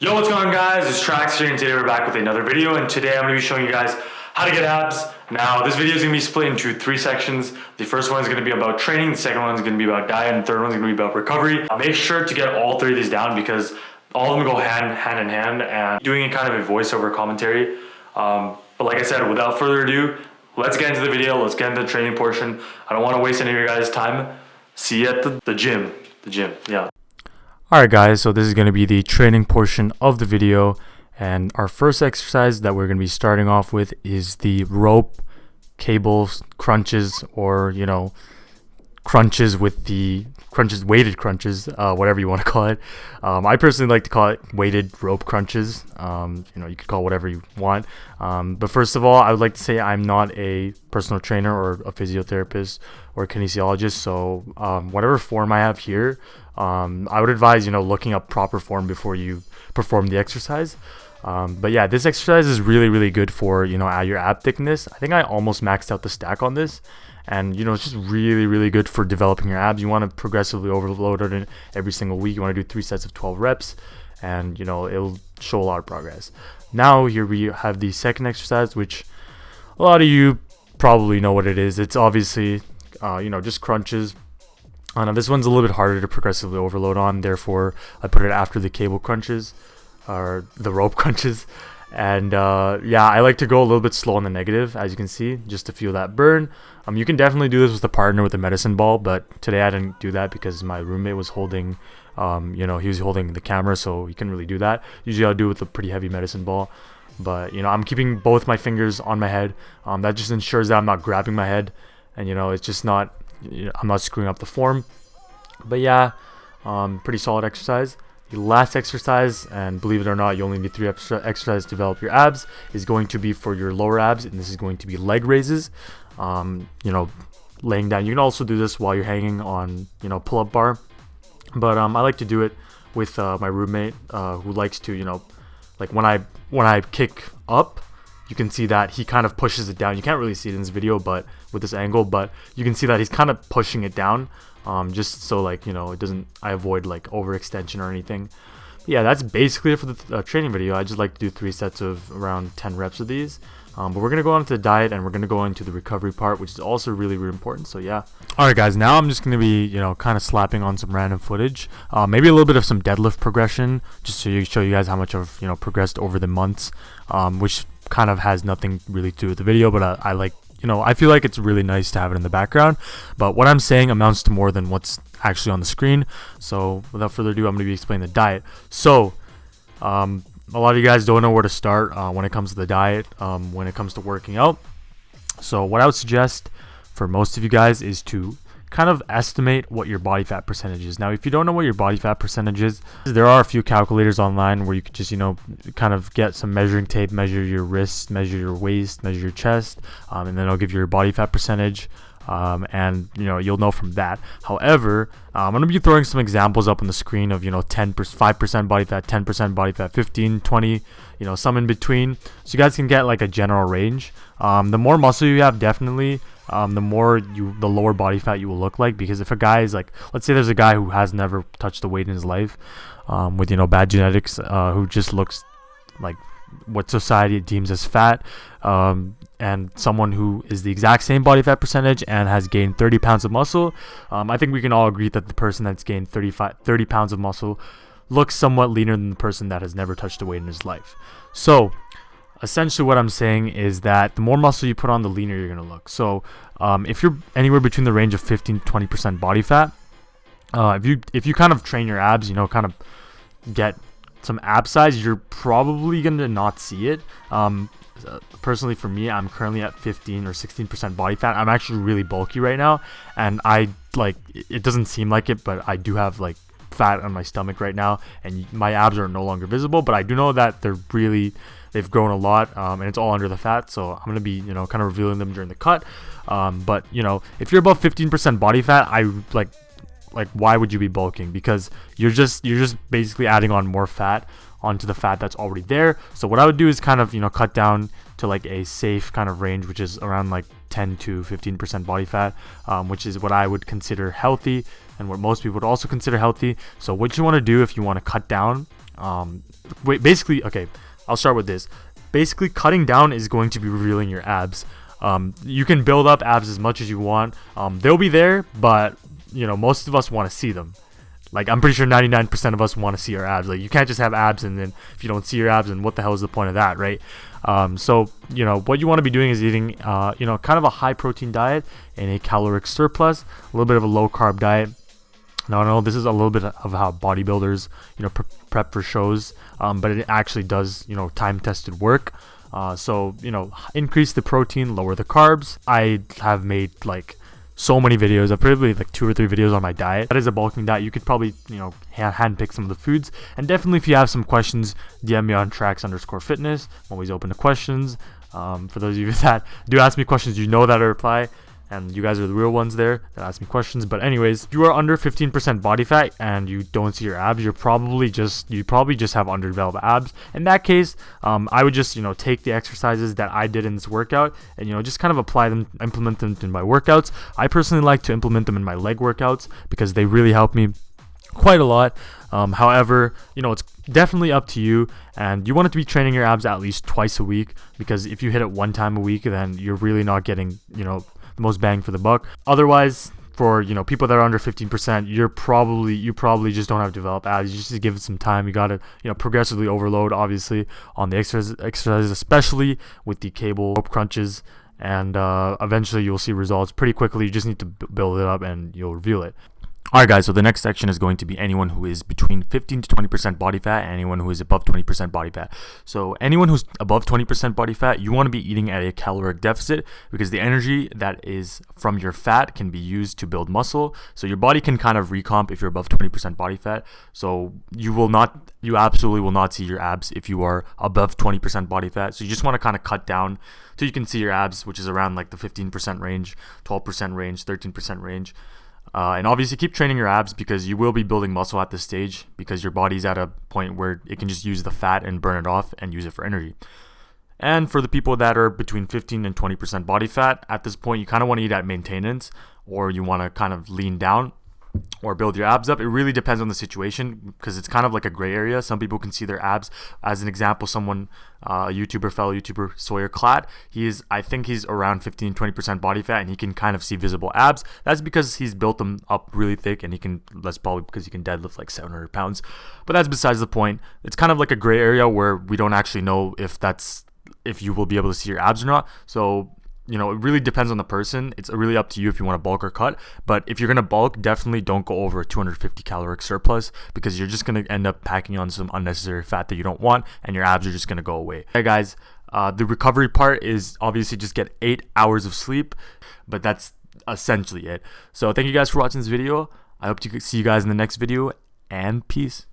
Yo, what's going on, guys? It's Trax here, and today we're back with another video, and today I'm going to be showing you guys how to get abs. Now, this video is going to be split into three sections. The first one is going to be about training, the second one is going to be about diet, and the third one is going to be about recovery. Make sure to get all three of these down because all of them go hand in hand, and doing a kind of a voiceover commentary. But like I said, without further ado, let's get into the video, let's get into the training portion. I don't want to waste any of your guys' time. See you at the gym. Yeah. Alright guys, so this is going to be the training portion of the video, and our first exercise that we're going to be starting off with is the rope cable crunches, or crunches with the weighted crunches, whatever you want to call it. I personally like to call it weighted rope crunches. You could call it whatever you want, but first of all, I would like to say I'm not a personal trainer or a physiotherapist or a kinesiologist, so whatever form I have here, I would advise looking up proper form before you perform the exercise. But yeah, this exercise is really good for your ab thickness. I think I almost maxed out the stack on this, and it's just really good for developing your abs. You want to progressively overload it every single week. You want to do 3 sets of 12 reps, and it'll show a lot of progress. Now here we have the second exercise, which a lot of you probably know what it is. It's obviously just crunches. Now this one's a little bit harder to progressively overload on, therefore I put it after the cable crunches or the rope crunches. And yeah, I like to go a little bit slow on the negative, as you can see, just to feel that burn. You can definitely do this with a partner with a medicine ball, but today I didn't do that because my roommate was holding he was holding the camera, so he couldn't really do that. Usually I'll do it with a pretty heavy medicine ball, but I'm keeping both my fingers on my head. That just ensures that I'm not grabbing my head, and it's just not I'm not screwing up the form. But yeah, pretty solid exercise. The last exercise, and believe it or not, you only need 3 extra exercises to develop your abs, is going to be for your lower abs, and this is going to be leg raises. Laying down. You can also do this while you're hanging on pull-up bar, but I like to do it with my roommate, who likes to like when I kick up, you can see that he kind of pushes it down. You can't really see it in this video, but with this angle, but you can see that he's kind of pushing it down, just so it doesn't, I avoid like overextension or anything. But yeah, that's basically it for the training video. I just like to do 3 sets of around 10 reps of these. But we're gonna go on to the diet, and we're gonna go into the recovery part, which is also really important. So yeah. Alright guys, now I'm just gonna be kind of slapping on some random footage, maybe a little bit of some deadlift progression, just to show you guys how much I've progressed over the months, which kind of has nothing really to do with the video, but I like I feel like it's really nice to have it in the background. But what I'm saying amounts to more than what's actually on the screen. So without further ado, I'm going to be explaining the diet. So a lot of you guys don't know where to start when it comes to the diet, when it comes to working out. So what I would suggest for most of you guys is to kind of estimate what your body fat percentage is. Now, if you don't know what your body fat percentage is, there are a few calculators online where you could just kind of get some measuring tape, measure your wrist, measure your waist, measure your chest, and then it'll give you your body fat percentage, and you'll know from that. However, I'm going to be throwing some examples up on the screen of 5% body fat, 10% body fat, 15, 20, some in between, so you guys can get like a general range. The more muscle you have, definitely the lower body fat you will look like, because if a guy is like, let's say there's a guy who has never touched a weight in his life, with bad genetics, who just looks like what society deems as fat, and someone who is the exact same body fat percentage and has gained 30 pounds of muscle, I think we can all agree that the person that's gained 30 pounds of muscle looks somewhat leaner than the person that has never touched a weight in his life. So essentially what I'm saying is that the more muscle you put on, the leaner you're going to look. So if you're anywhere between the range of 15-20% body fat, if you kind of train your abs, kind of get some ab size, you're probably going to not see it. Personally for me, I'm currently at 15 or 16% body fat. I'm actually really bulky right now, and it doesn't seem like it, but I do have like fat on my stomach right now, and my abs are no longer visible, but I do know that they've grown a lot, and it's all under the fat, so I'm going to be kind of revealing them during the cut. But if you're above 15% body fat, why would you be bulking? Because you're just basically adding on more fat onto the fat that's already there. So what I would do is kind of cut down to like a safe kind of range, which is around like 10 to 15% body fat, which is what I would consider healthy and what most people would also consider healthy. So what you want to do if you want to cut down Basically, okay, I'll start with this. Basically, cutting down is going to be revealing your abs. You can build up abs as much as you want. They'll be there, but most of us want to see them. Like, I'm pretty sure 99% of us want to see our abs. Like, you can't just have abs and then if you don't see your abs, then what the hell is the point of that, right? So what you want to be doing is eating kind of a high protein diet and a caloric surplus, a little bit of a low carb diet. Now, I know this is a little bit of how bodybuilders prep for shows, but it actually does time tested work. So increase the protein, lower the carbs. I have made like so many videos. I've probably like 2 or 3 videos on my diet. That is a bulking diet. You could probably hand pick some of the foods. And definitely, if you have some questions, DM me on Trax_fitness. I'm always open to questions. For those of you that do ask me questions, that I reply. And you guys are the real ones there that ask me questions. But anyways, if you are under 15% body fat and you don't see your abs, you probably just have underdeveloped abs. In that case, I would just take the exercises that I did in this workout and just kind of implement them in my workouts. I personally like to implement them in my leg workouts because they really help me quite a lot. However, it's definitely up to you, and you want it to be training your abs at least twice a week, because if you hit it 1 time a week, then you're really not getting the most bang for the buck. Otherwise, for people that are under 15%, you probably just don't have developed abs. You just give it some time. You gotta progressively overload, obviously, on the exercises, especially with the cable rope crunches, and eventually you'll see results pretty quickly. You just need to build it up and you'll reveal it. Alright guys, so the next section is going to be anyone who is between 15 to 20% body fat and anyone who is above 20% body fat. So anyone who's above 20% body fat, you want to be eating at a caloric deficit, because the energy that is from your fat can be used to build muscle. So your body can kind of recomp if you're above 20% body fat. So you absolutely will not see your abs if you are above 20% body fat. So you just want to kind of cut down till you can see your abs, which is around like the 15% range, 12% range, 13% range. And obviously keep training your abs, because you will be building muscle at this stage, because your body's at a point where it can just use the fat and burn it off and use it for energy. And for the people that are between 15 and 20% body fat, at this point you kind of want to eat at maintenance, or you want to kind of lean down or build your abs up. It really depends on the situation, because it's kind of like a gray area. Some people can see their abs. As an example, fellow YouTuber, Sawyer Clatt, I think he's around 15-20% body fat, and he can kind of see visible abs. That's because he's built them up really thick, and that's probably because he can deadlift like 700 pounds. But that's besides the point. It's kind of like a gray area where we don't actually know if you will be able to see your abs or not. So it really depends on the person. It's really up to you if you want to bulk or cut. But if you're going to bulk, definitely don't go over a 250 caloric surplus, because you're just going to end up packing on some unnecessary fat that you don't want, and your abs are just going to go away. Hey guys, the recovery part is obviously just get 8 hours of sleep, but that's essentially it. So thank you guys for watching this video. I hope to see you guys in the next video, and peace.